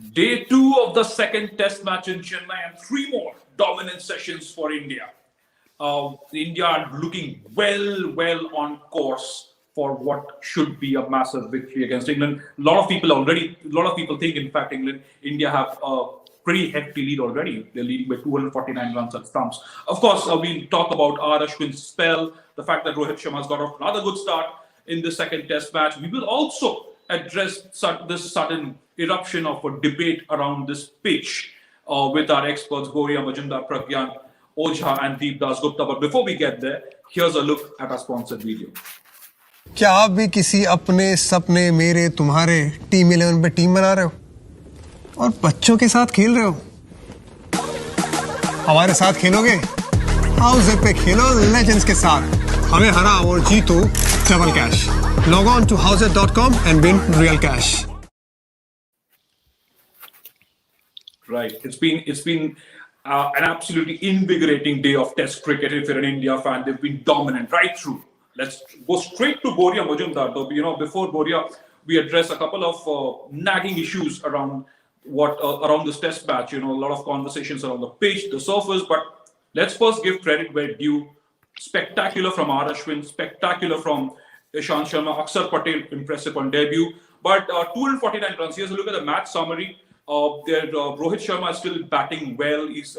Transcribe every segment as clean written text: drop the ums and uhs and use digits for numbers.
Day two of the second test match in Chennai and three more dominant sessions for India. India are looking well on course for what should be a massive victory against England. A lot of people think, in fact, India have a pretty hefty lead already. They're leading by 249 runs at stumps. Of course, we'll talk about Ashwin's spell, the fact that Rohit Sharma has got off another good start in the second test match. We will also address this sudden eruption of a debate around this pitch with our experts Goria Majumdar, Pragyan Ojha and Deep Das Gupta. But before we get there, here's a look at our sponsored video. क्या आप भी किसी अपने सपने मेरे तुम्हारे team 11 पे team बना रहे हो और बच्चों के साथ खेल रहे हो? हमारे साथ खेलोगे? हाउस पे खेलो लेजेंड्स के साथ. हमें हराओ और जीतो double cash. Log on to houseit.com and win real cash. Right. It's been an absolutely invigorating day of Test cricket. If you're an India fan, they've been dominant right through. Let's go straight to Goria Majumdar. Though, before Goria, we address a couple of nagging issues around around this Test match. A lot of conversations around the pitch, the surface. But let's first give credit where due. Spectacular from Ashwin, spectacular from Ishant Sharma, Akshar Patel, impressive on debut. But 249 runs. Here's a look at the match summary. Rohit Sharma is still batting well. He's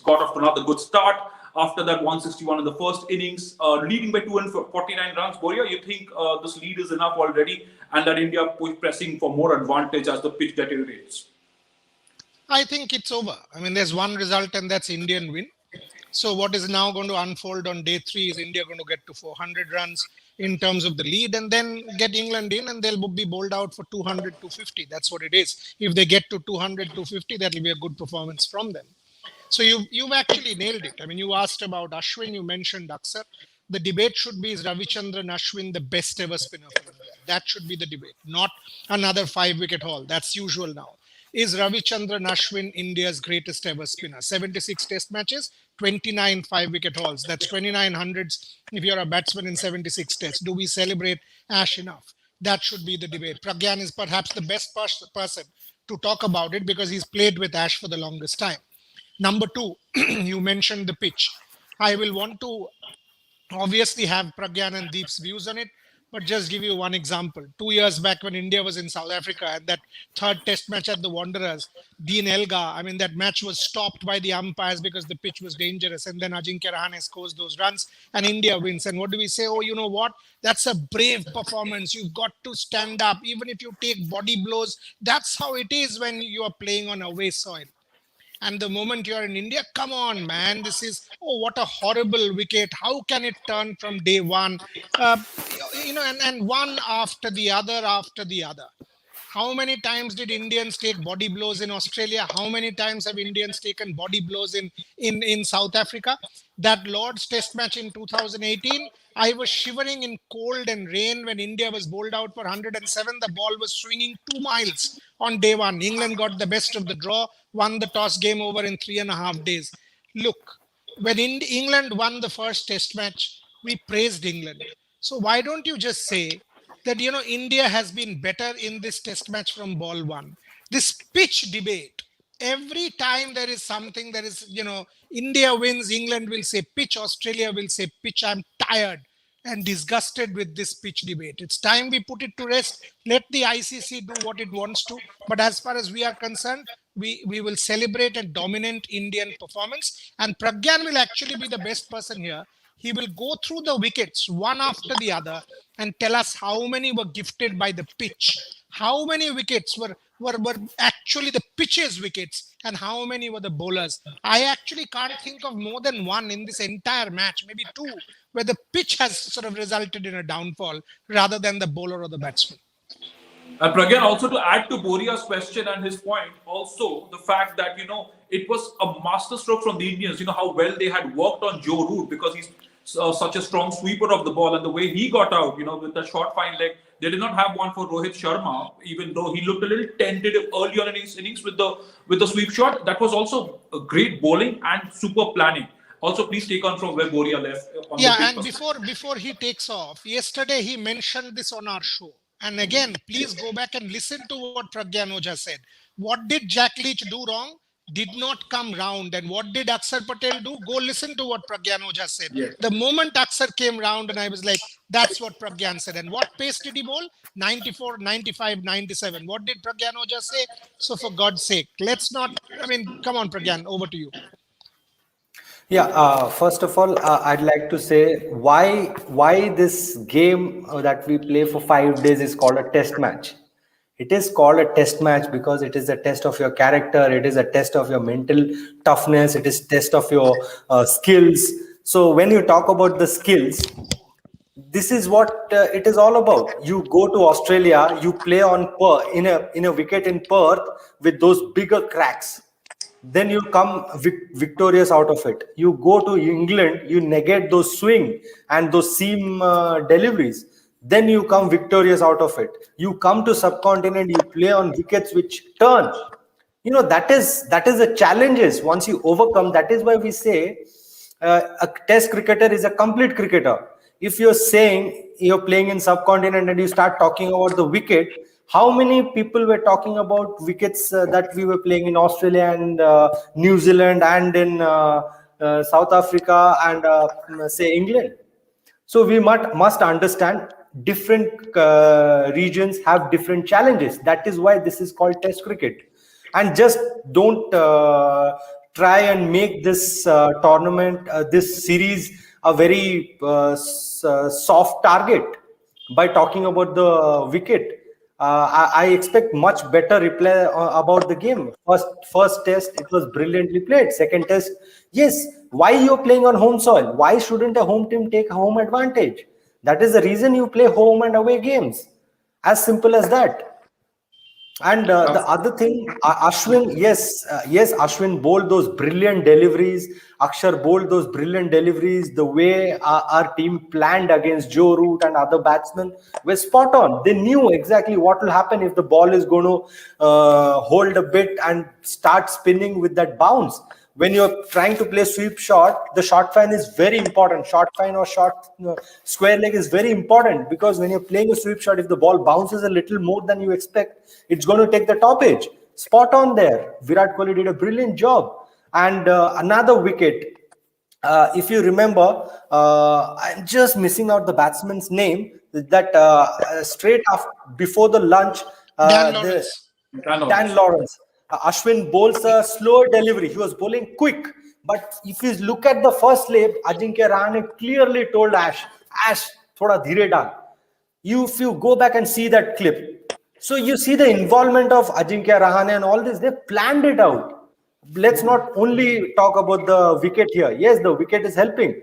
got off to another good start. After that, 161 in the first innings, leading by 249 runs. Boria, you think this lead is enough already, and that India pressing for more advantage as the pitch deteriorates? I think it's over. I mean, there's one result, and that's Indian win. So what is now going to unfold on day three is India going to get to 400 runs in terms of the lead and then get England in and they'll be bowled out for 200, 250. That's what it is. If they get to 200, 250, that will be a good performance from them. So you've actually nailed it. I mean, you asked about Ashwin, you mentioned Akshar. The debate should be, is Ravichandran Ashwin the best ever spinner for India? That should be the debate, not another 5-wicket haul. That's usual now. Is Ravichandran Ashwin India's greatest ever spinner? 76 test matches, 29 5-wicket hauls. That's 29 hundreds if you're a batsman in 76 tests. Do we celebrate Ash enough? That should be the debate. Pragyan is perhaps the best person to talk about it because he's played with Ash for the longest time. Number two, you mentioned the pitch. I will want to obviously have Pragyan and Deep's views on it, but just give you one example. 2 years back when India was in South Africa and that third test match at the Wanderers, Dean Elgar, I mean, that match was stopped by the umpires because the pitch was dangerous. And then Ajinkya Rahane scores those runs and India wins. And what do we say? Oh, you know what? That's a brave performance. You've got to stand up. Even if you take body blows, that's how it is when you are playing on away soil. And the moment you're in India, come on, man, this is, oh, what a horrible wicket. How can it turn from day one? And one after the other. How many times did Indians take body blows in Australia? How many times have Indians taken body blows in South Africa? That Lord's Test match in 2018, I was shivering in cold and rain when India was bowled out for 107. The ball was swinging 2 miles on day one. England got the best of the draw, won the toss, game over in 3.5 days. Look, when England won the first Test match, we praised England. So why don't you just say that, India has been better in this Test match from ball one? This pitch debate, every time there is something, there is, India wins, England will say pitch, Australia will say pitch. I'm tired and disgusted with this pitch debate. It's time we put it to rest. Let the ICC do what it wants to. But as far as we are concerned, we will celebrate a dominant Indian performance. And Pragyan will actually be the best person here. He will go through the wickets one after the other and tell us how many were gifted by the pitch, how many wickets were actually the pitch's wickets, and how many were the bowlers. I actually can't think of more than one in this entire match, maybe two, where the pitch has sort of resulted in a downfall rather than the bowler or the batsman. And Pragyan, also to add to Boria's question and his point, also the fact that, it was a masterstroke from the Indians, how well they had worked on Joe Root because he's such a strong sweeper of the ball, and the way he got out, with the short fine leg. They did not have one for Rohit Sharma, even though he looked a little tentative early on in his innings with the sweep shot. That was also a great bowling and super planning. Also, please take on from where Boria left. And before he takes off, yesterday he mentioned this on our show. And again, please go back and listen to what Pragyan Ojha said. What did Jack Leach do wrong? Did not come round. And what did Akshar Patel do? Go listen to what Pragyan Ojha said. Yeah. The moment Akshar came round, and I was like, that's what Pragyan said. And what pace did he bowl? 94, 95, 97. What did Pragyan Ojha say? So for God's sake, let's not, I mean, come on, Pragyan, over to you. Yeah, first of all, I'd like to say why this game that we play for 5 days is called a test match. It is called a test match because it is a test of your character. It is a test of your mental toughness. It is test of your skills. So when you talk about the skills, this is what it is all about. You go to Australia, you play on in a wicket in Perth with those bigger cracks. Then you come victorious out of it. You go to England, you negate those swing and those seam deliveries. Then you come victorious out of it. You come to subcontinent, you play on wickets which turn. You know, that is the challenges. Once you overcome, that is why we say a test cricketer is a complete cricketer. If you're saying you're playing in subcontinent and you start talking about the wicket, how many people were talking about wickets that we were playing in Australia and New Zealand and in South Africa and say England? So we must understand different regions have different challenges. That is why this is called test cricket. And just don't try and make this tournament, this series, a very soft target by talking about the wicket. I expect much better reply about the game. First test, it was brilliantly played. Second test, yes. Why you're playing on home soil? Why shouldn't a home team take home advantage? That is the reason you play home and away games. As simple as that. And the other thing, Ashwin, yes, Ashwin bowled those brilliant deliveries. Akshar bowled those brilliant deliveries. The way our team planned against Joe Root and other batsmen were spot on. They knew exactly what will happen if the ball is going to hold a bit and start spinning with that bounce. When you're trying to play sweep shot, the short fine is very important. Short fine or square leg is very important because when you're playing a sweep shot, if the ball bounces a little more than you expect, it's going to take the top edge. Spot on there. Virat Kohli did a brilliant job. And another wicket, if you remember, I'm just missing out the batsman's name, that straight after, before the lunch, Dan Lawrence. Dan Lawrence. Ashwin bowls a slower delivery. He was bowling quick. But if you look at the first leg, Ajinkya Rahane clearly told Ash, thoda dheere dal. If you go back and see that clip, so you see the involvement of Ajinkya Rahane and all this, they planned it out. Let's not only talk about the wicket here. Yes, the wicket is helping.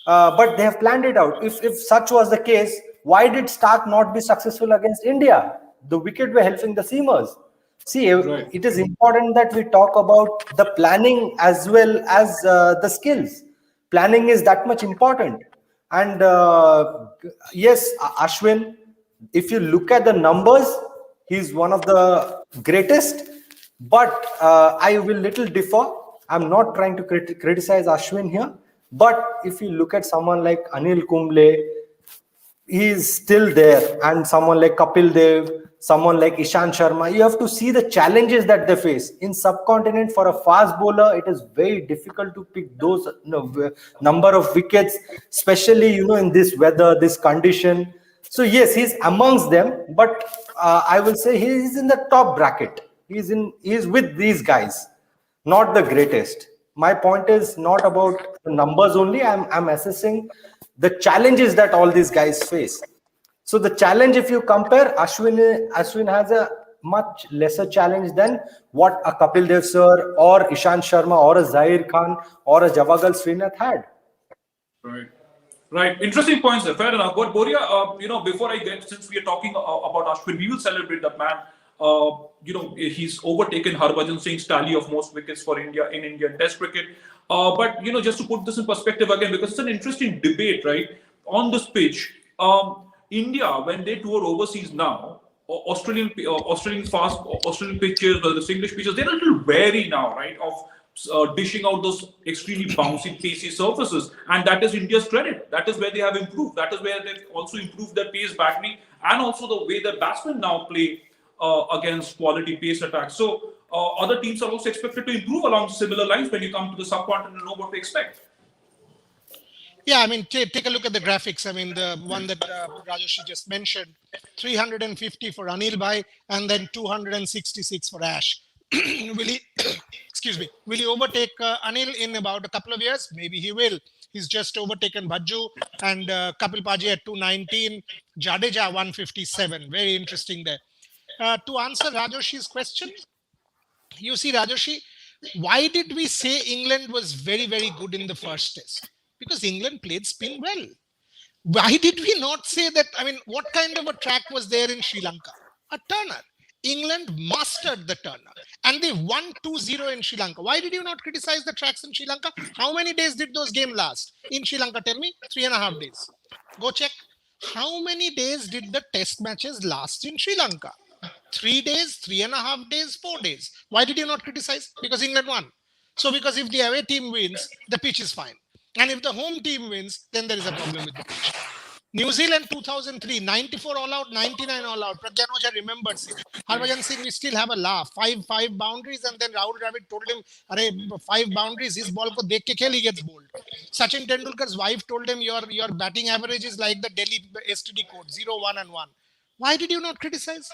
But they have planned it out. If such was the case, why did Stark not be successful against India? The wicket were helping the seamers. See, right. It is important that we talk about the planning as well as the skills. Planning is that much important. And yes, Ashwin, if you look at the numbers, he's one of the greatest. But I will little differ. I'm not trying to criticize Ashwin here. But if you look at someone like Anil Kumble, he is still there. And someone like Kapil Dev, someone like Ishant Sharma, you have to see the challenges that they face. In subcontinent, for a fast bowler, it is very difficult to pick those number of wickets, especially in this weather, this condition. So yes, he's amongst them, but I will say he is in the top bracket. He is with these guys, not the greatest. My point is not about the numbers only. I'm assessing the challenges that all these guys face. So the challenge, if you compare, Ashwin has a much lesser challenge than what a Kapil Dev sir or Ishant Sharma or a Zahir Khan or a Javagal Srinath had. Right. Interesting points there. Fair enough. But Boria, before I get, since we are talking about Ashwin, we will celebrate that man. He's overtaken Harbhajan Singh's tally of most wickets for India in Indian Test cricket. But just to put this in perspective again, because it's an interesting debate, right? On this pitch, India, when they tour overseas now, Australian pitches, the English pitches, they're a little wary now, right, of dishing out those extremely bouncy, pacey surfaces, and that is India's credit. That is where they have improved. That is where they've also improved their pace battery and also the way that batsmen now play against quality pace attacks. So other teams are also expected to improve along similar lines when you come to the subcontinent and know what to expect. Yeah, I mean, take a look at the graphics. I mean, the one that Rajoshi just mentioned, 350 for Anil Bhai, and then 266 for Ash. Will he, excuse me, will he overtake Anil in about a couple of years? Maybe he will. He's just overtaken Bhajju and Kapil Paji at 219, Jadeja 157. Very interesting there. To answer Rajoshi's question, you see, Rajoshi, why did we say England was very, very good in the first test? Because England played spin well. Why did we not say that? I mean, what kind of a track was there in Sri Lanka? A turner. England mastered the turner and they won 2-0 in Sri Lanka. Why did you not criticize the tracks in Sri Lanka? How many days did those games last in Sri Lanka? Tell me, 3.5 days. Go check. How many days did the test matches last in Sri Lanka? 3 days, 3.5 days, 4 days. Why did you not criticize? Because England won. So, because if the away team wins, the pitch is fine. And if the home team wins, then there is a problem with the pitch. New Zealand 2003, 94 all out, 99 all out. Pragyan Oja remembers it. Harbhajan Singh, we still have a laugh. Five boundaries, and then Rahul Dravid told him, "Arey, 5 boundaries, his ball ko dekh ke khel, he gets bowled." Sachin Tendulkar's wife told him, your batting average is like the Delhi STD code, 0, 1 and 1. Why did you not criticize?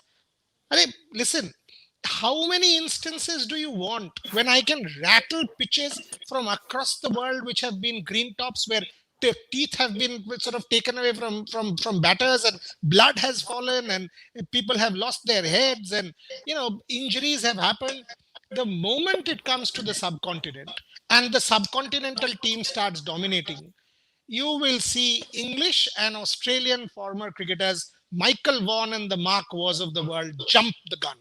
Listen, how many instances do you want when I can rattle pitches from across the world which have been green tops where the teeth have been sort of taken away from batters and blood has fallen and people have lost their heads and injuries have happened. The moment it comes to the subcontinent and the subcontinental team starts dominating, you will see English and Australian former cricketers Michael Vaughan and the Mark Wars of the world jump the gun.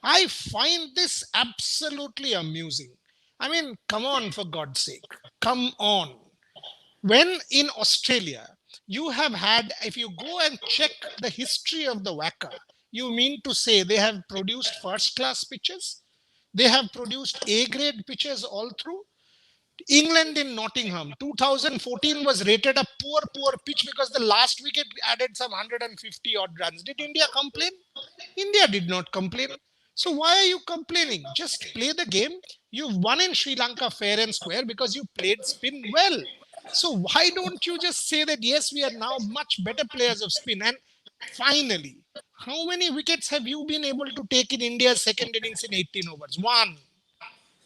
I find this absolutely amusing. I mean, come on, for God's sake. Come on. When in Australia, you have had, if you go and check the history of the WACA, you mean to say they have produced first-class pitches? They have produced A-grade pitches all through? England in Nottingham, 2014 was rated a poor pitch because the last wicket added some 150 odd runs. Did India complain? India did not complain. So why are you complaining? Just play the game. You've won in Sri Lanka fair and square because you played spin well. So why don't you just say that, yes, we are now much better players of spin? And finally, how many wickets have you been able to take in India's second innings in 18 overs? 1.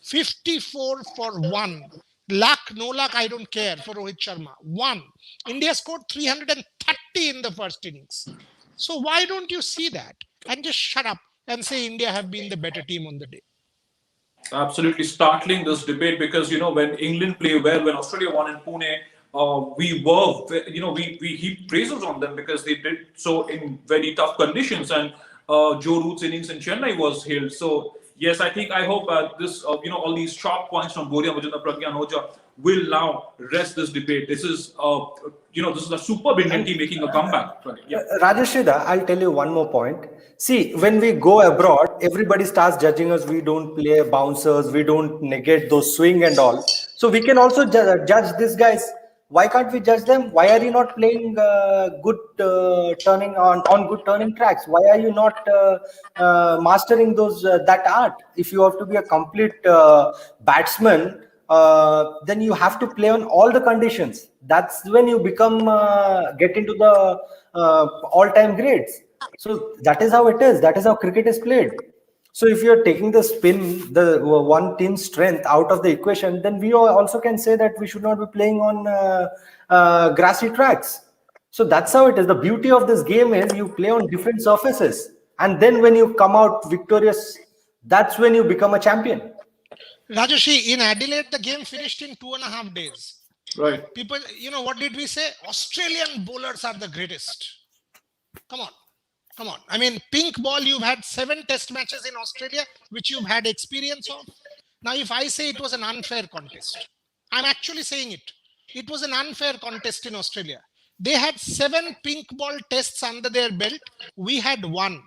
54 for 1. Luck, no luck, I don't care for Rohit Sharma. 1. India scored 330 in the first innings. So why don't you see that and just shut up and say India have been the better team on the day? Absolutely startling, this debate, because when England play well, when Australia won in Pune, we heap praises on them because they did so in very tough conditions, and Joe Root's innings in Chennai was hailed. So yes, I hope this all these sharp points from Boria Majumdar, Pragyan Oja will now rest this debate. This is this is a superb Indian team making a comeback. Yeah. Rajashrida, I'll tell you one more point. See, when we go abroad, everybody starts judging us. We don't play bouncers. We don't negate those swing and all. So we can also judge these guys. Why can't we judge them? Why are you not playing good turning on good turning tracks? Why are you not mastering those that art? If you have to be a complete batsman, then you have to play on all the conditions. That's when you become get into the all-time grades. So that is how it is. That is how cricket is played. So if you're taking the spin, the one team's strength out of the equation, then we also can say that we should not be playing on grassy tracks. So that's how it is. The beauty of this game is you play on different surfaces. And then when you come out victorious, that's when you become a champion. Rajoshi, in Adelaide, the game finished in 2.5 days. Right. People, what did we say? Australian bowlers are the greatest. Come on. I mean, pink ball, you've had 7 test matches in Australia, which you've had experience of. Now, if I say it was an unfair contest, I'm actually saying it. It was an unfair contest in Australia. They had 7 pink ball tests under their belt. We had 1.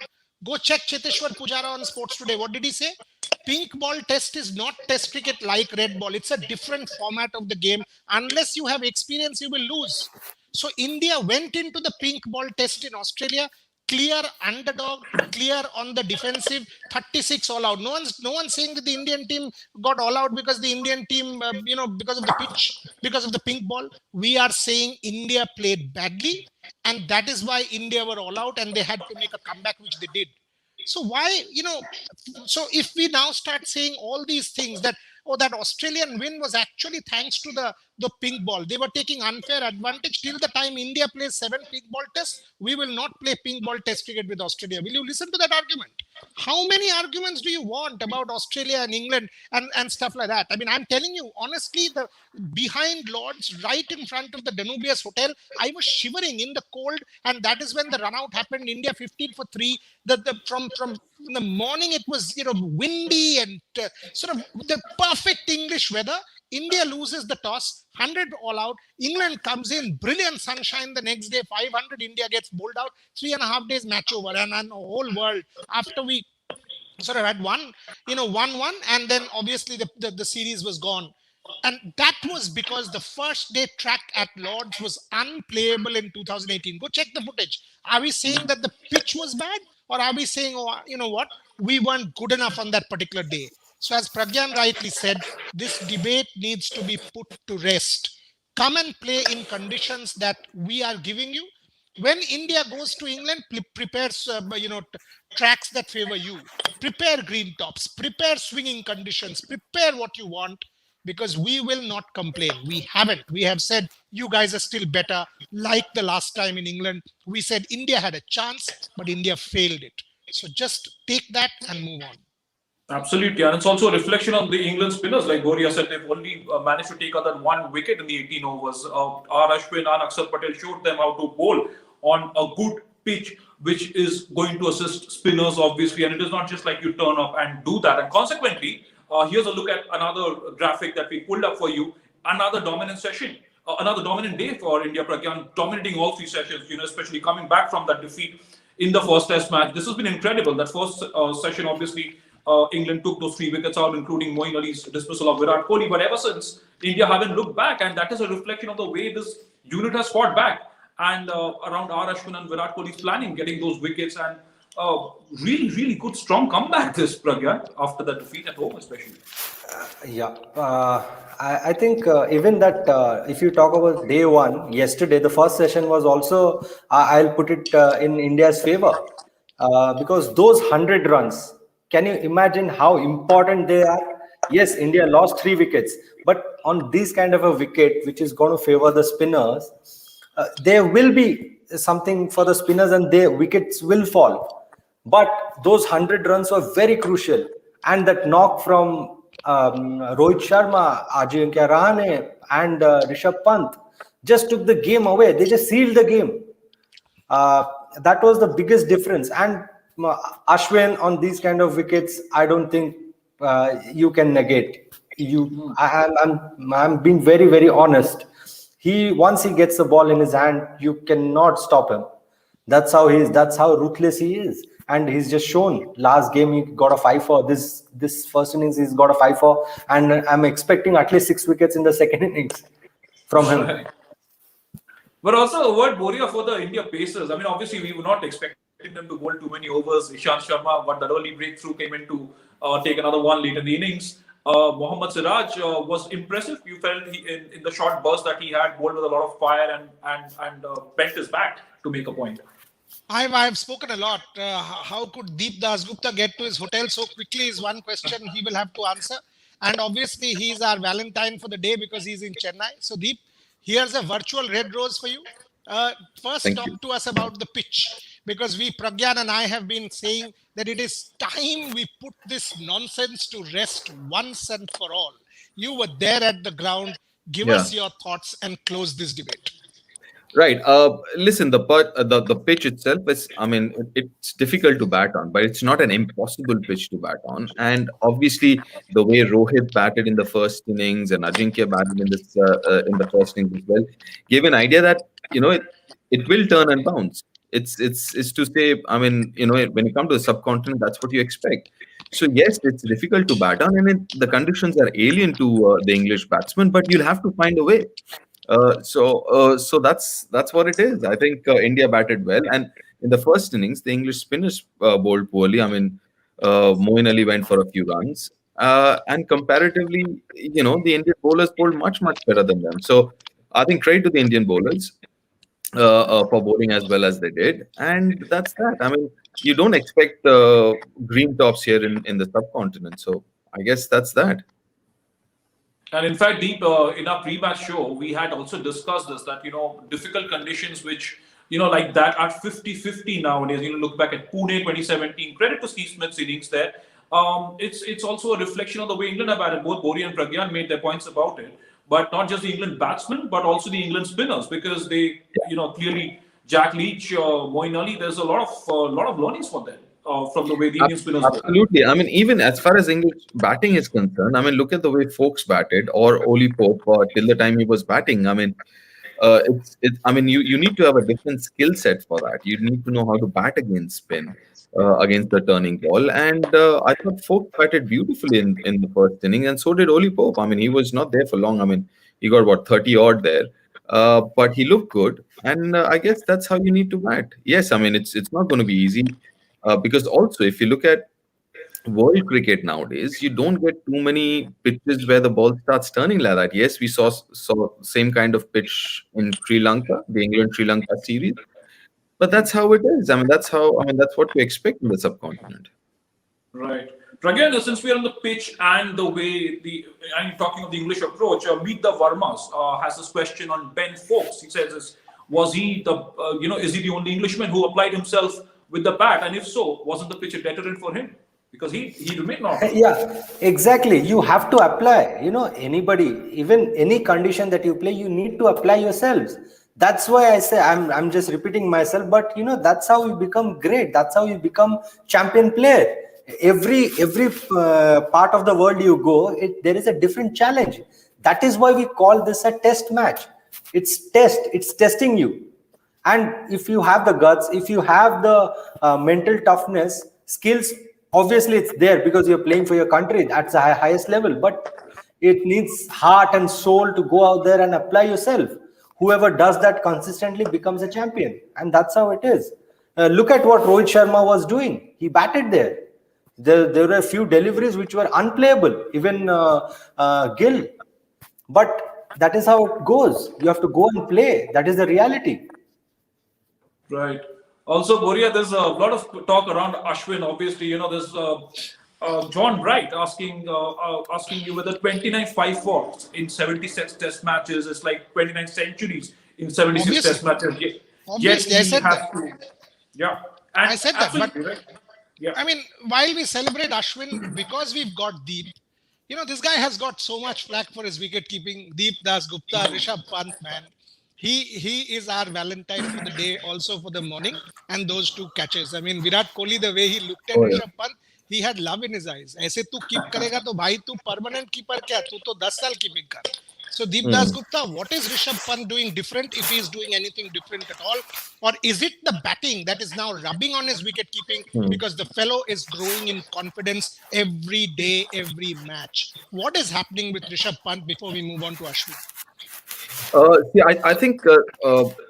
Go check Cheteshwar Pujara on Sports Today. What did he say? Pink ball test is not test cricket like red ball. It's a different format of the game. Unless you have experience, you will lose. So India went into the pink ball test in Australia clear underdog, clear on the defensive, 36 all out. No one's saying that the Indian team got all out because the Indian team, because of the pitch, because of the pink ball. We are saying India played badly, and that is why India were all out and they had to make a comeback, which they did. So why, so if we now start saying all these things that, oh, that Australian win was actually thanks to the pink ball. They were taking unfair advantage. Till the time India plays 7 pink ball tests, we will not play pink ball test cricket with Australia. Will you listen to that argument? How many arguments do you want about Australia and England and stuff like that? I mean, I'm telling you, honestly, the behind Lords, right in front of the Danubius Hotel, I was shivering in the cold, and that is when the run out happened. India 15 for 3. From the morning it was windy and sort of the perfect English weather. India loses the toss, 100 all out. England comes in, brilliant sunshine the next day, 500. India gets bowled out, 3.5 days match over, and the whole world, after we sort of had 1-1, and then obviously the series was gone. And that was because the first day track at Lords was unplayable in 2018. Go check the footage. Are we saying that the pitch was bad? Or are we saying, oh, you know what, we weren't good enough on that particular day? So as Pragyan rightly said, this debate needs to be put to rest. Come and play in conditions that we are giving you. When India goes to England, prepare tracks that favor you. Prepare green tops. Prepare swinging conditions. Prepare what you want, because we will not complain. We haven't. We have said, you guys are still better. Like the last time in England, we said India had a chance, but India failed it. So just take that and move on. Absolutely, and it's also a reflection on the England spinners. Like Boria said, they've only managed to take out that 1 wicket in the 18 overs. Our Ashwin and Akshar Patel showed them how to bowl on a good pitch, which is going to assist spinners, obviously. And it is not just like you turn up and do that. And consequently, here's a look at another graphic that we pulled up for you. Another dominant session, another dominant day for India. Pragyan dominating all 3 sessions, especially coming back from that defeat in the first test match. This has been incredible. That first session, obviously, England took those 3 wickets out, including Moeen Ali's dismissal of Virat Kohli. But ever since, India haven't looked back, and that is a reflection of the way this unit has fought back. And around R. Ashwin and Virat Kohli's planning, getting those wickets, and really, really good, strong comeback this, Pragyan, after the defeat at home, especially. I think even that, if you talk about day 1, yesterday, the first session was also, I'll put it in India's favor, because those 100 runs, can you imagine how important they are? Yes, India lost 3 wickets, but on this kind of a wicket, which is going to favor the spinners, there will be something for the spinners and their wickets will fall. But those 100 runs were very crucial. And that knock from Rohit Sharma, Ajinkya Rahane and Rishabh Pant just took the game away. They just sealed the game. That was the biggest difference. And Ashwin on these kind of wickets, I don't think you can negate. I'm being very, very honest. Once he gets the ball in his hand, you cannot stop him. That's how he is. That's how ruthless he is. And he's just shown. Last game he got a 5-4. This first innings he's got a 5-4, and I'm expecting at least 6 wickets in the second innings from him. Right. But also a word, Boria, for the India Pacers. I mean, obviously we were not expecting them to bowl too many overs. Ishant Sharma got that early breakthrough, came in to take another 1 late in the innings. Mohammad Siraj was impressive. You felt in the short burst that he had, bowled with a lot of fire and bent his bat to make a point. I've spoken a lot. How could Deep Dasgupta get to his hotel so quickly is one question he will have to answer. And obviously he's our Valentine for the day because he's in Chennai. So Deep, here's a virtual red rose for you. First, talk to us about the pitch, because Pragyan and I have been saying that it is time we put this nonsense to rest once and for all. You were there at the ground. Give us your thoughts and close this debate. Right. Listen, the pitch itself is, I mean, it's difficult to bat on, but it's not an impossible pitch to bat on. And obviously, the way Rohit batted in the first innings and Ajinkya batted in the first innings as well, gave an idea that it will turn and bounce. It's to say, I mean, when you come to the subcontinent, that's what you expect. So yes, it's difficult to bat on, and the conditions are alien to the English batsmen, but you'll have to find a way. So that's what it is. I think India batted well, and in the first innings, the English spinners bowled poorly. I mean, Moeen Ali went for a few runs, and comparatively, the Indian bowlers bowled much much better than them. So I think credit to the Indian bowlers for bowling as well as they did, and that's that. I mean, you don't expect green tops here in the subcontinent, so I guess that's that. And in fact, Deep, in our pre-match show, we had also discussed this, that, difficult conditions which, like that at 50-50 nowadays, look back at Pune 2017, credit to Steve Smith's innings there. It's also a reflection of the way England have batted. Both Bori and Pragyan made their points about it. But not just the England batsmen, but also the England spinners, because they, clearly, Jack Leach, Moeen Ali, there's a lot of learnings for them from the way the Indian spinners work. Absolutely. I mean, even as far as English batting is concerned, I mean, look at the way Folks batted, or Oli Pope till the time he was batting. I mean, I mean, you need to have a different skill set for that. You need to know how to bat against spin, against the turning ball. And I thought Folks batted beautifully in the first inning, and so did Oli Pope. I mean, he was not there for long. I mean, he got what, 30 odd there. But he looked good, and I guess that's how you need to bat. Yes, I mean, it's not going to be easy, because also if you look at world cricket nowadays, you don't get too many pitches where the ball starts turning like that. Yes, we saw same kind of pitch in Sri Lanka, the England Sri Lanka series, but that's how it is. I mean, that's what we expect in the subcontinent. Right. Pragyan, since we are on the pitch and the way and talking of the English approach, Meet the Varmas has this question on Ben Folks. He says, was he is he the only Englishman who applied himself with the bat? And if so, wasn't the pitch a deterrent for him? Because he remained normal. Yeah, exactly. You have to apply. Anybody, even any condition that you play, you need to apply yourselves. That's why I say I'm just repeating myself, but that's how you become great. That's how you become champion player. Every part of the world you go, there is a different challenge. That is why we call this a test match. It's testing you. And if you have the guts, if you have the mental toughness, skills, obviously it's there because you're playing for your country at the highest level. But it needs heart and soul to go out there and apply yourself. Whoever does that consistently becomes a champion. And that's how it is. Look at what Rohit Sharma was doing. He batted there. There were a few deliveries which were unplayable, even Gill. But that is how it goes. You have to go and play. That is the reality. Right. Also, Boria, there's a lot of talk around Ashwin. Obviously, there's John Bright asking you whether 29 5-4 in 76 test matches is like 29 centuries in 76 test matches. Obviously, I said that. Yeah. And I said that, but right? Yeah. I mean, while we celebrate Ashwin, because we've got Deep, this guy has got so much flack for his wicket keeping. Deep Das Gupta, Rishabh Pant, man. He is our Valentine for the day, also for the morning, and those two catches. I mean, Virat Kohli, the way he looked at Rishabh Pant, he had love in his eyes. ऐसे तू keep करेगा तो भाई तू permanent keeper क्या? तू तो 10 साल keeping कर. So Deep Das Gupta, what is Rishabh Pant doing different, if he is doing anything different at all? Or is it the batting that is now rubbing on his wicket keeping because the fellow is growing in confidence every day, every match? What is happening with Rishabh Pant before we move on to Ashwin? See, I think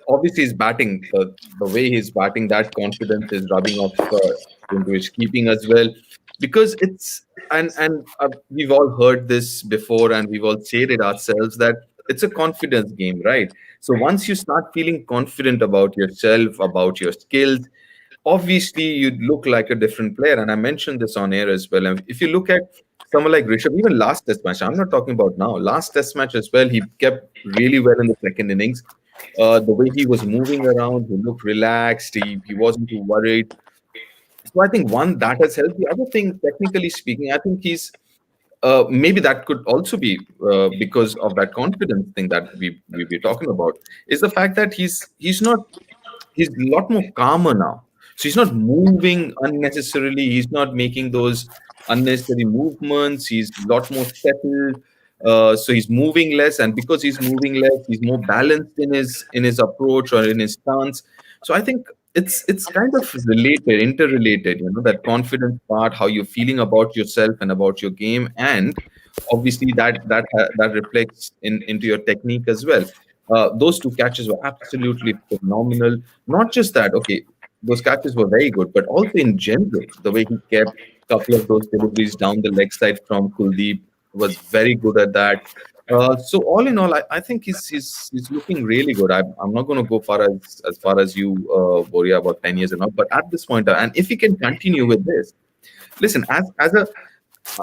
obviously his batting, the way he's batting, that confidence is rubbing off into his keeping as well. Because it's and we've all heard this before, and we've all said it ourselves, that it's a confidence game, right? So once you start feeling confident about yourself, about your skills, obviously you look like a different player. And I mentioned this on air as well. And if you look at someone like Rishabh, even last test match, I'm not talking about now, last test match as well, he kept really well in the second innings. The way he was moving around, he looked relaxed, he wasn't too worried. So I think one, that has helped. The other thing, technically speaking, I think he's maybe that could also be because of that confidence thing that we were talking about, is the fact that he's a lot more calmer now. So he's not moving unnecessarily. He's not making those unnecessary movements. He's a lot more settled. So he's moving less, and because he's moving less, he's more balanced in his approach or in his stance. So I think it's kind of interrelated, that confidence part, how you're feeling about yourself and about your game, and obviously that reflects into your technique as well. Those two catches were absolutely phenomenal. Not just that, okay, those catches were very good, but also in general, the way he kept a couple of those deliveries down the leg side from Kuldeep was very good at that. So all in all, I think he's looking really good. I'm not going to go as far as you, Boria, about 10 years and all, but at this point, and if he can continue with this, listen, as a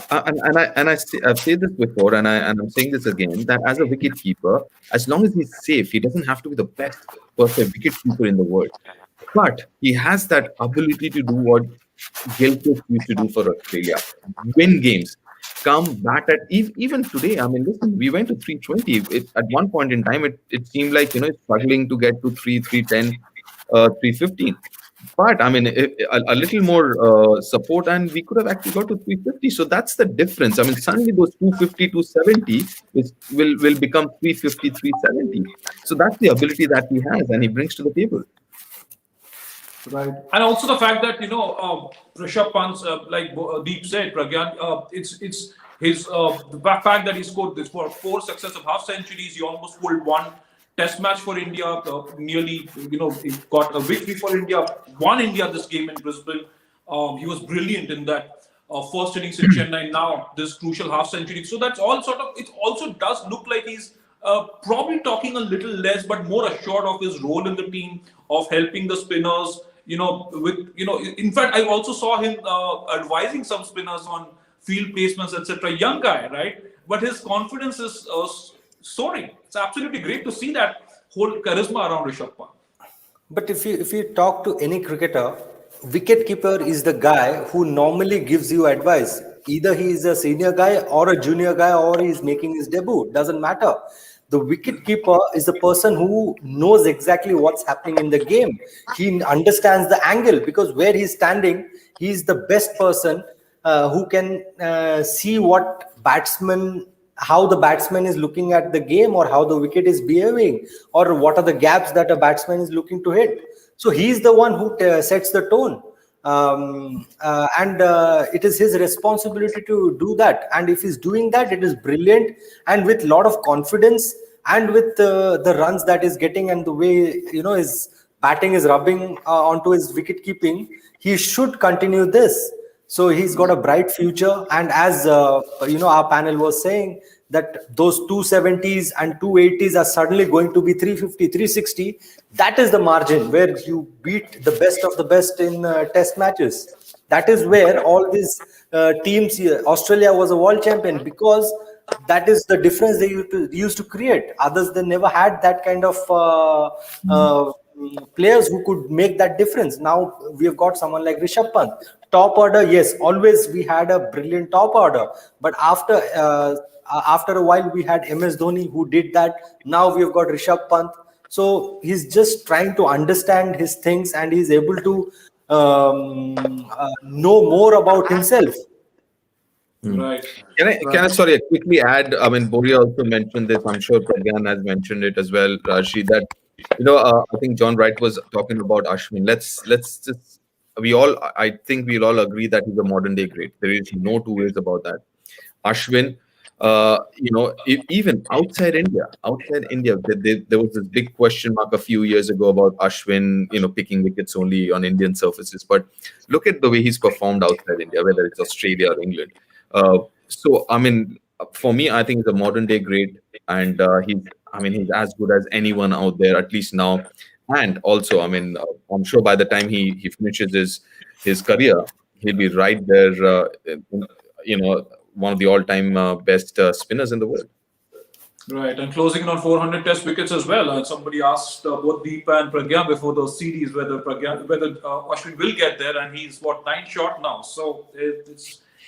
I've said this before, and I'm saying this again, that as a wicket keeper, as long as he's safe, he doesn't have to be the best perfect wicket keeper in the world, but he has that ability to do what Gilchrist used to do for Australia: win games, come back at even today. I mean, listen, we went to 320. At one point in time, it seemed like struggling to get to 310, 315. But I mean, a little more support, and we could have actually got to 350. So that's the difference. I mean, suddenly those 250, 270 will become 350, 370. So that's the ability that he has, and he brings to the table. Right, and also the fact that Rishabh Pant, like Deep said, Pragyan, it's his the fact that he scored this for 4 successive half centuries. He almost pulled one Test match for India. Nearly, he got a victory for India. Won India this game in Brisbane. He was brilliant in that first innings in Chennai. Now this crucial half century. So that's all sort of. It also does look like he's probably talking a little less, but more assured of his role in the team, of helping the spinners. In fact, I also saw him advising some spinners on field placements, etc. Young guy, right? But his confidence is soaring. It's absolutely great to see that whole charisma around Rishabh Pant. But if you talk to any cricketer, wicketkeeper is the guy who normally gives you advice. Either he is a senior guy or a junior guy, or he is making his debut. Doesn't matter. The wicketkeeper is the person who knows exactly what's happening in the game. He understands the angle, because where he's standing, he's the best person who can see how the batsman is looking at the game, or how the wicket is behaving, or what are the gaps that a batsman is looking to hit. So he's the one who sets the tone. And it is his responsibility to do that, and if he's doing that, it is brilliant, and with a lot of confidence, and with the runs that he's getting, and the way his batting is rubbing onto his wicket keeping, he should continue this. So he's got a bright future, and as our panel was saying, that those 270s and 280s are suddenly going to be 350, 360. That is the margin where you beat the best of the best in test matches. That is where all these teams here, Australia was a world champion, because that is the difference they used to create. Others, they never had that kind of players who could make that difference. Now we have got someone like Rishabh Pant. Top order, yes, always we had a brilliant top order, but after a while we had MS Dhoni who did that. Now we have got Rishabh Pant. So he's just trying to understand his things, and he's able to know more about himself. Right. Can I sorry quickly add? I mean, Boria also mentioned this. I'm sure Pragyan has mentioned it as well, Rashi. That I think John Wright was talking about Ashwin. Let's just I think we'll all agree that he's a modern day great. There is no two ways about that. Ashwin, even outside India, there was this big question mark a few years ago about Ashwin, picking wickets only on Indian surfaces. But look at the way he's performed outside India, whether it's Australia or England. So I mean, for me, I think he's a modern day great, and he's as good as anyone out there, at least now. And also, I mean, I'm sure by the time he finishes his career, he'll be right there. One of the all-time best spinners in the world. Right, and closing in on 400 Test wickets as well. Somebody asked both Deep and Pragyan before the series whether Ashwin will get there, and he's 9 short now. So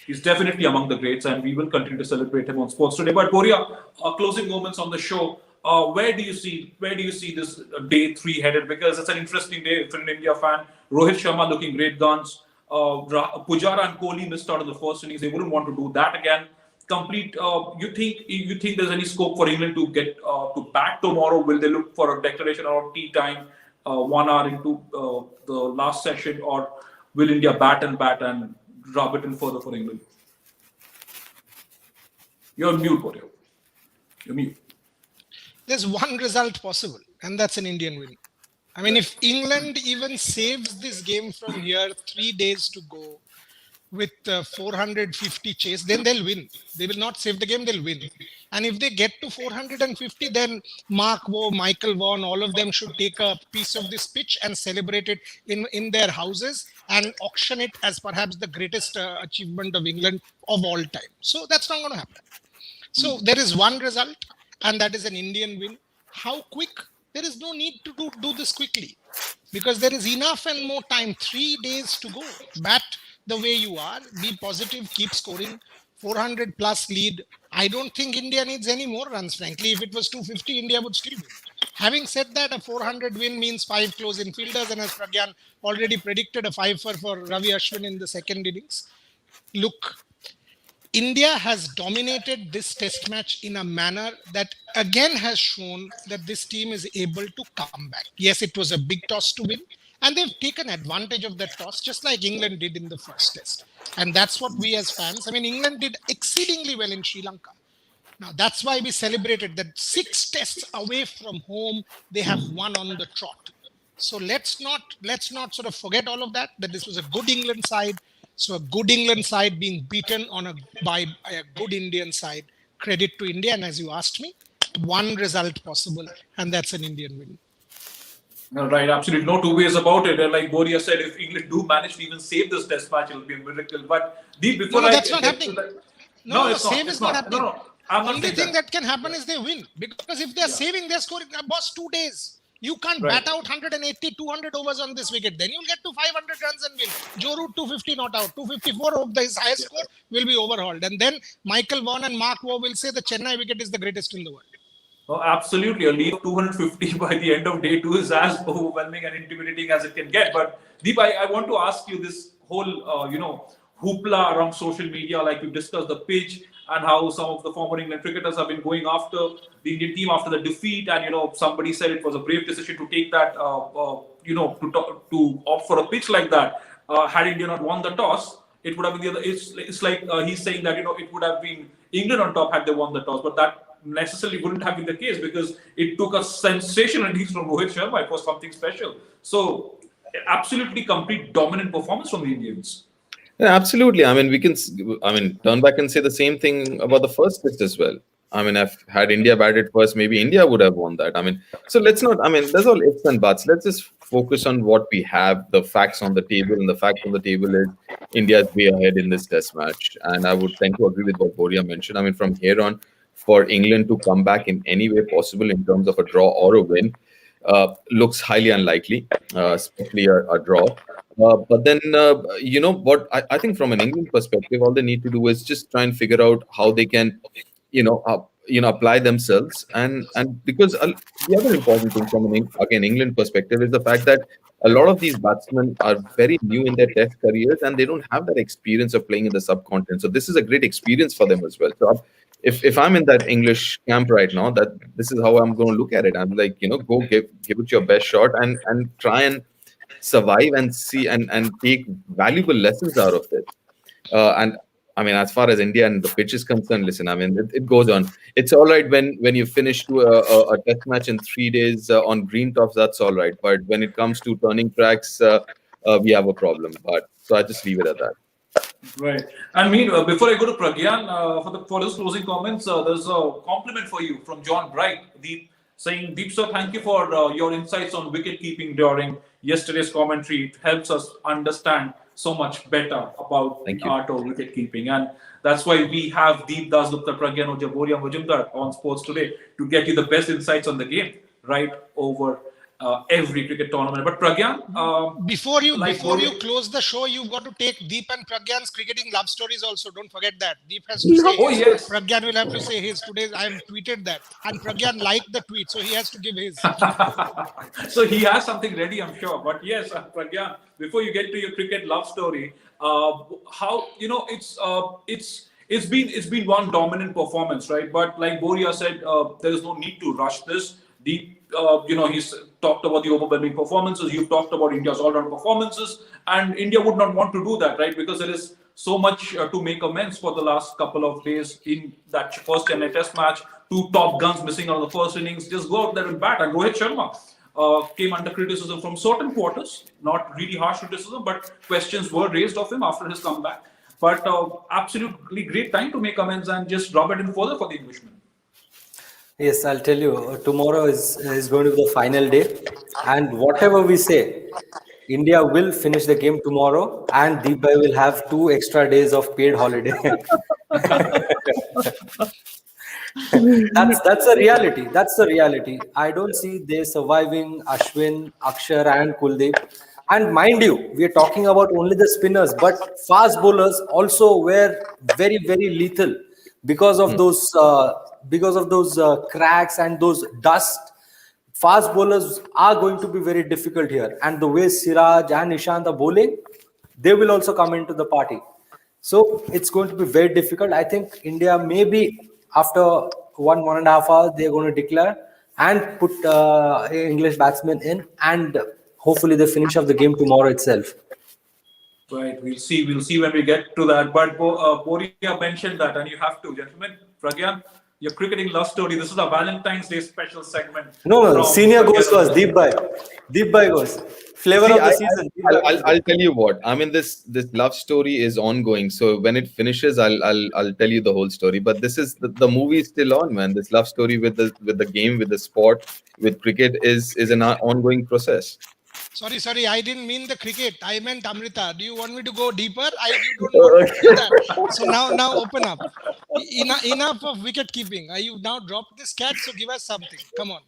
he's definitely among the greats, and we will continue to celebrate him on Sports Today. But Boria, closing moments on the show. Where do you see this day 3 headed? Because it's an interesting day for an India fan. Rohit Sharma looking great guns. Pujara and Kohli missed out in the first innings. They wouldn't want to do that again. You think there's any scope for England to get to bat tomorrow? Will they look for a declaration around tea time, 1 hour into the last session, or will India bat and rub it in further for England? You're mute, Boria. You're mute. There's one result possible, and that's an Indian win. I mean, if England even saves this game from here, 3 days to go with 450 chase, then they'll win. They will not save the game, they'll win. And if they get to 450, then Mark Waugh, Michael Vaughan, all of them should take a piece of this pitch and celebrate it in their houses and auction it as perhaps the greatest achievement of England of all time. So that's not going to happen. So there is one result, and that is an Indian win. How quick? There is no need to do this quickly because there is enough and more time. 3 days to go. Bat the way you are, be positive, keep scoring. 400 plus lead. I don't think India needs any more runs, frankly. If it was 250, India would still win. Having said that, a 400 win means 5 close in fielders, and as Pragyan already predicted, a 5 for Ravi Ashwin in the second innings. Look, India has dominated this test match in a manner that again has shown that this team is able to come back. Yes, it was a big toss to win, and they've taken advantage of that toss, just like England did in the first test. And that's what we as fans, I mean, England did exceedingly well in Sri Lanka. Now, that's why we celebrated that 6 tests away from home, they have won on the trot. So let's not sort of forget all of that this was a good England side. So a good England side being beaten by a good Indian side. Credit to India. And as you asked me, one result possible, and that's an Indian win. Right, absolutely. No two ways about it. And like Boria said, if England do manage to even save this test match, it'll be a miracle. But before that's not happening. Save is not happening. No, I'm not Only thing that can happen is they win. Because if they're saving, they're scoring. Boss, 2 days. You can't bat out 180, 200 overs on this wicket. Then you'll get to 500 runs and win. Joe Root 250 not out. 254 of his highest score will be overhauled. And then Michael Vaughan and Mark Waugh will say the Chennai wicket is the greatest in the world. Oh, absolutely. A lead of 250 by the end of day 2 is as overwhelming and intimidating as it can get. But Deep, I want to ask you this whole, hoopla around social media, like we discussed the pitch and how some of the former England cricketers have been going after the Indian team after the defeat. And, somebody said it was a brave decision to take that, to opt for a pitch like that. Had India not won the toss, it would have been the other. It's like he's saying that, it would have been England on top had they won the toss. But that necessarily wouldn't have been the case because it took a sensational innings from Rohit Sharma. It was something special. So, absolutely complete dominant performance from the Indians. Yeah, absolutely. I mean, we can, turn back and say the same thing about the first test as well. I mean, if had India batted first, maybe India would have won that. I mean, so let's not, there's all ifs and buts. Let's just focus on what we have, the facts on the table. And the fact on the table is India is way ahead in this test match. And I would tend to agree with what Boria mentioned. I mean, from here on, for England to come back in any way possible in terms of a draw or a win looks highly unlikely, especially a draw. But then, what I think from an England perspective, all they need to do is just try and figure out how they can, apply themselves. And because the other important thing from an England perspective is the fact that a lot of these batsmen are very new in their test careers and they don't have that experience of playing in the subcontinent. So this is a great experience for them as well. So if I'm in that English camp right now, that this is how I'm going to look at it. I'm like, go give it your best shot and try and survive and see and take valuable lessons out of it. And as far as India and the pitch is concerned, listen, it goes on. It's all right when you finish to a test match in 3 days on green tops, that's all right. But when it comes to turning tracks, we have a problem. So I just leave it at that. Right. And before I go to Pragyan, for his closing comments, there's a compliment for you from John Bright, Deep, saying, Deep sir, thank you for your insights on wicket keeping during yesterday's commentary. It helps us understand so much better about the art of wicket keeping. And that's why we have Deep Das Gupta, Pragyan Ojha, Boria Majumdar on Sports Today to get you the best insights on the game right over every cricket tournament. But Pragyan, before you close the show, you've got to take Deep and Pragyan's cricketing love stories also. Don't forget that. Deep has to say his. Yes. Pragyan will have to say his. Today I have tweeted that. And Pragyan liked the tweet, so he has to give his. So he has something ready, I'm sure. But yes, Pragyan, before you get to your cricket love story, how it's been one dominant performance, right? But like Boria said, there is no need to rush this. Deep, he's talked about the overwhelming performances. You've talked about India's all-round performances, and India would not want to do that, right? Because there is so much to make amends for the last couple of days in that first Chennai Test match. 2 top guns missing out of the first innings. Just go out there and bat. And Rohit Sharma, came under criticism from certain quarters, not really harsh criticism, but questions were raised of him after his comeback. But absolutely great time to make amends and just rub it in further for the Englishman. Yes, I'll tell you. Tomorrow is going to be the final day, and whatever we say, India will finish the game tomorrow, and Deepai will have 2 extra days of paid holiday. That's a reality. That's the reality. I don't see they surviving Ashwin, Akshar, and Kuldeep. And mind you, we are talking about only the spinners, but fast bowlers also were very, very lethal because of those cracks and those dust. Fast bowlers are going to be very difficult here, and the way Siraj and Ishant are bowling, they will also come into the party. So it's going to be very difficult. I think India maybe after 1.5 hours they're going to declare and put English batsmen in, and hopefully they finish off the game tomorrow itself. Right, we'll see. We'll see when we get to that. But Boria mentioned that, and you have to, gentlemen. Pragyan, your cricketing love story. This is a Valentine's Day special segment. No, from senior goes Pragyan. first. Deep Bhai goes. Flavor See, of the season. Deep Bhai goes. I'll tell you what. I mean, this love story is ongoing. So when it finishes, I'll tell you the whole story. But this is the movie is still on, man. This love story with the game, with the sport, with cricket is an ongoing process. Sorry, I didn't mean the cricket. I meant Amrita. Do you want me to go deeper? You don't want to do that. So now open up. Enough of wicket keeping. You now dropped this catch, so give us something. Come on.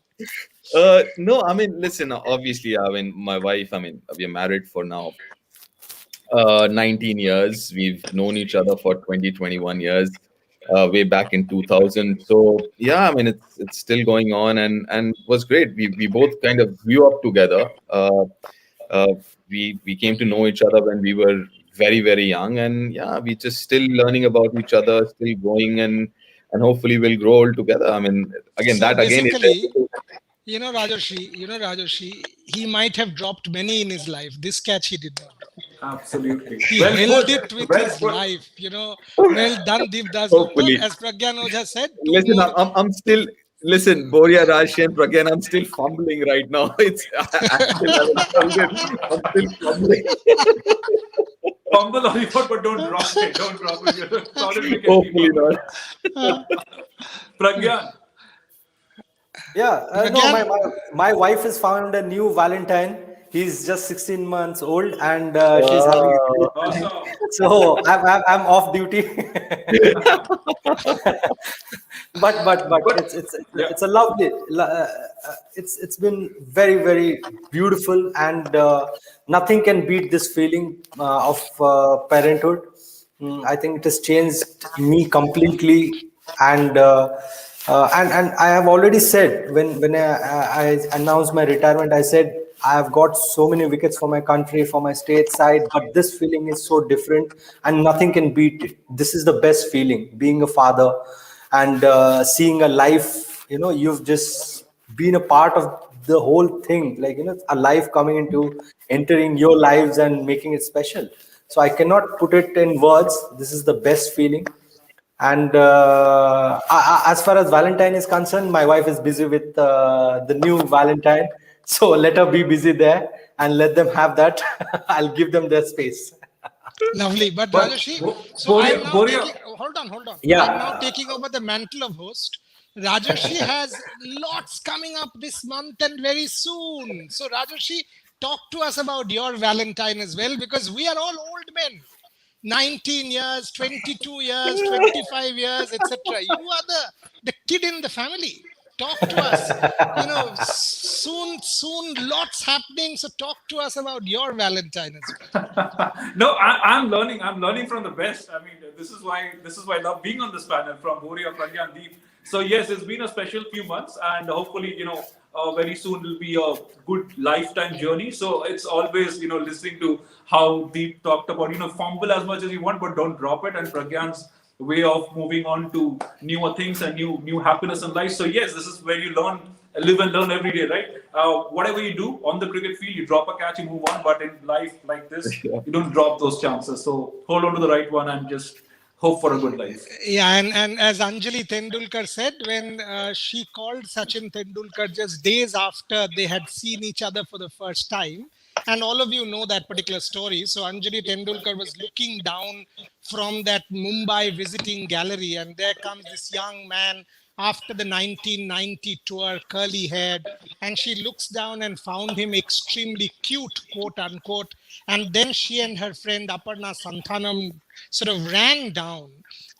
No, I mean, listen, obviously, I mean, my wife, I mean, we are married for now 19 years. We've known each other for 21 years, way back in 2000. So yeah, I mean, it's still going on, and was great. We both kind of grew up together. We came to know each other when we were very, very young, and yeah, we just still learning about each other, still going, and hopefully we'll grow old together. I mean, again, So that again is basically, Rajarshi, he might have dropped many in his life. This catch he did not. Absolutely. He Well held put. it with Well his put. life. Well done, Deep Das Gupta. hopefully. As Pragyan Ojha said, two Listen, more. I'm still listen, Boria Rashi and Pragyan, I'm still fumbling right now. It's I still haven't found it. I'm still fumbling. Fumble on your but don't drop it. Don't drop it. You're a solid wicket Hopefully keeper. not. Pragyan. Yeah, no, Again? my wife has found a new Valentine. He's just 16 months old, and she's having. Awesome. So I'm off duty. but it's a lovely. It's been very, very beautiful, and nothing can beat this feeling of parenthood. I think it has changed me completely, and I have already said when I announced my retirement, I said I have got so many wickets for my country, for my state side, but this feeling is so different, and nothing can beat it. This is the best feeling, being a father and seeing a life. You've just been a part of the whole thing, like a life coming into entering your lives and making it special. So I cannot put it in words. This is the best feeling. And as far as Valentine is concerned, my wife is busy with the new Valentine. So let her be busy there and let them have that. I'll give them their space. Lovely. But But Rajarshi, so Boria, I'm now Boria, taking, hold on. Yeah. I'm now taking over the mantle of host. Rajarshi has lots coming up this month and very soon. So Rajarshi, talk to us about your Valentine as well, because we are all old men. 19 years, 22 years, 25 years, etc. You are the kid in the family. Talk to us. Soon, lots happening. So talk to us about your Valentine as well. no, I'm learning. I'm learning from the best. I mean, this is why I love being on this panel from Boria, Pragyan, Deep. So yes, it's been a special few months, and hopefully, very soon will be a good lifetime journey. So it's always, listening to how Deep talked about, fumble as much as you want, but don't drop it. And Pragyan's way of moving on to newer things and new happiness in life. So yes, this is where you live and learn every day, right? Whatever you do on the cricket field, you drop a catch, you move on. But in life like this, you don't drop those chances. So hold on to the right one and just hope for a good life. Yeah, and as Anjali Tendulkar said, when she called Sachin Tendulkar just days after they had seen each other for the first time, and all of you know that particular story. So Anjali Tendulkar was looking down from that Mumbai visiting gallery, and there comes this young man after the 1990 tour, curly haired, and she looks down and found him extremely cute, quote unquote. And then she and her friend Aparna Santhanam sort of ran down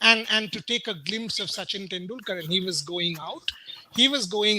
and to take a glimpse of Sachin Tendulkar, and he was going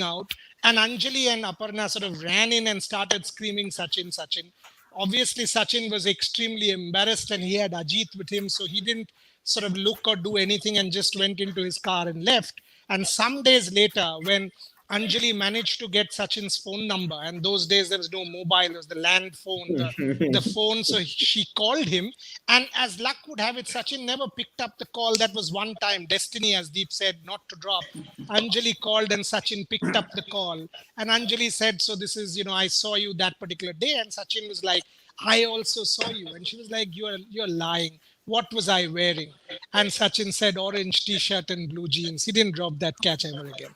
out. And Anjali and Aparna sort of ran in and started screaming, Sachin, Sachin. Obviously, Sachin was extremely embarrassed, and he had Ajit with him, so he didn't sort of look or do anything and just went into his car and left. And some days later, when Anjali managed to get Sachin's phone number, and those days there was no mobile, it was the land phone, the phone. So she called him, and as luck would have it, Sachin never picked up the call. That was one time, destiny, as Deep said, not to drop. Anjali called and Sachin picked up the call. And Anjali said, so this is, I saw you that particular day. And Sachin was like, I also saw you. And she was like, you're lying. What was I wearing? And Sachin said, orange t-shirt and blue jeans. He didn't drop that catch ever again.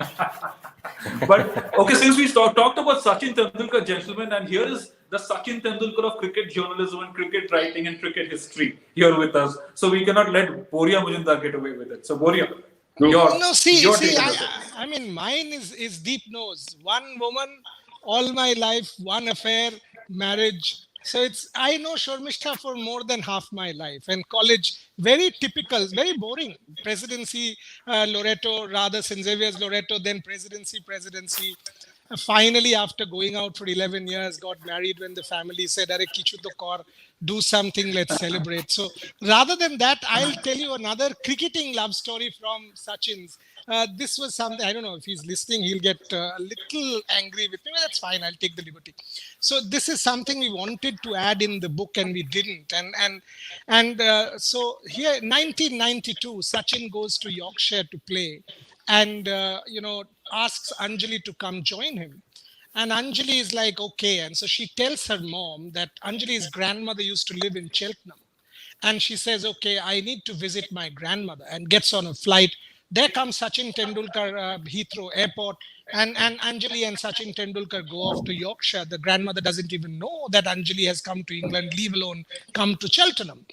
But okay, since we talked about Sachin Tendulkar, gentlemen, and here is the Sachin Tendulkar of cricket journalism and cricket writing and cricket history here with us. So we cannot let Boria Majumdar get away with it. So Boria, I mean, mine is deep nose. One woman, all my life, one affair, marriage. So I know Shormishta for more than half my life, and college, very typical, very boring. Presidency, Loreto, rather St. Xavier's Loreto, then presidency. Finally, after going out for 11 years, got married when the family said, Are kichu to kar, do something, let's celebrate. So rather than that, I'll tell you another cricketing love story from Sachin's. This was something, I don't know if he's listening, he'll get a little angry with me, but that's fine, I'll take the liberty. So this is something we wanted to add in the book and we didn't. So here, 1992, Sachin goes to Yorkshire to play and, asks Anjali to come join him. And Anjali is like, okay. And so she tells her mom that Anjali's grandmother used to live in Cheltenham. And she says, okay, I need to visit my grandmother, and gets on a flight. There comes Sachin Tendulkar, Heathrow Airport, and Anjali and Sachin Tendulkar go off to Yorkshire. The grandmother doesn't even know that Anjali has come to England, leave alone come to Cheltenham.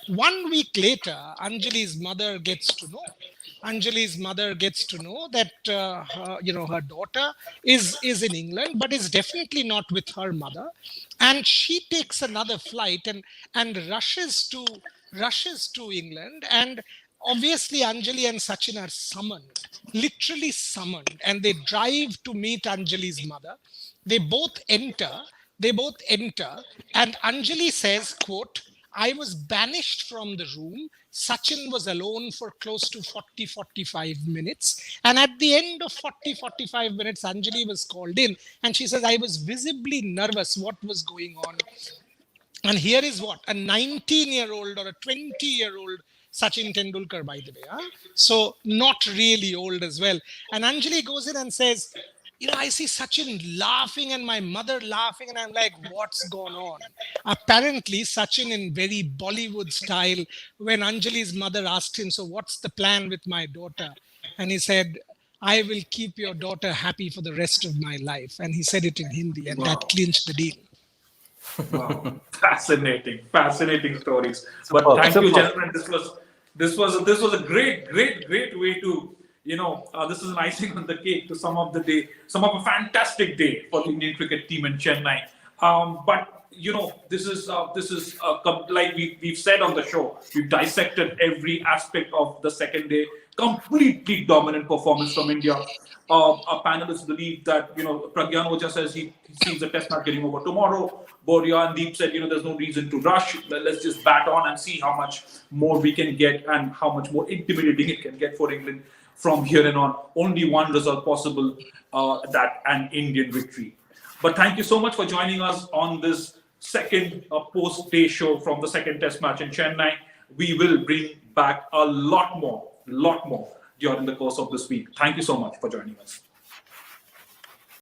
1 week later, Anjali's mother gets to know that her daughter is in England, but is definitely not with her mother, and she takes another flight and rushes to England. And obviously Anjali and Sachin are summoned, literally summoned, and they drive to meet Anjali's mother. They both enter, and Anjali says, quote, I was banished from the room. Sachin was alone for close to 40-45 minutes. And at the end of 40-45 minutes, Anjali was called in. And she says, I was visibly nervous. What was going on? And here is what? A 19-year-old or a 20-year-old Sachin Tendulkar, by the way. So not really old as well. And Anjali goes in and says, I see Sachin laughing and my mother laughing, and I'm like, what's gone on? Apparently, Sachin, in very Bollywood style, when Anjali's mother asked him, so what's the plan with my daughter? And he said, I will keep your daughter happy for the rest of my life. And he said it in Hindi, and that clinched the deal. Wow, fascinating stories. But thank you, gentlemen. This was a great way to. This is an icing on the cake to sum up a fantastic day for the Indian cricket team in Chennai. But this is like we've said on the show, we've dissected every aspect of the second day. Completely dominant performance from India. Our panelists believe that Pragyan Oja says he sees the test match getting over tomorrow. Boria and Deep said there's no reason to rush. Let's just bat on and see how much more we can get and how much more intimidating it can get for England. From here and on, only one result possible, that an Indian victory. But thank you so much for joining us on this second post-day show from the second test match in Chennai. We will bring back a lot more during the course of this week. Thank you so much for joining us.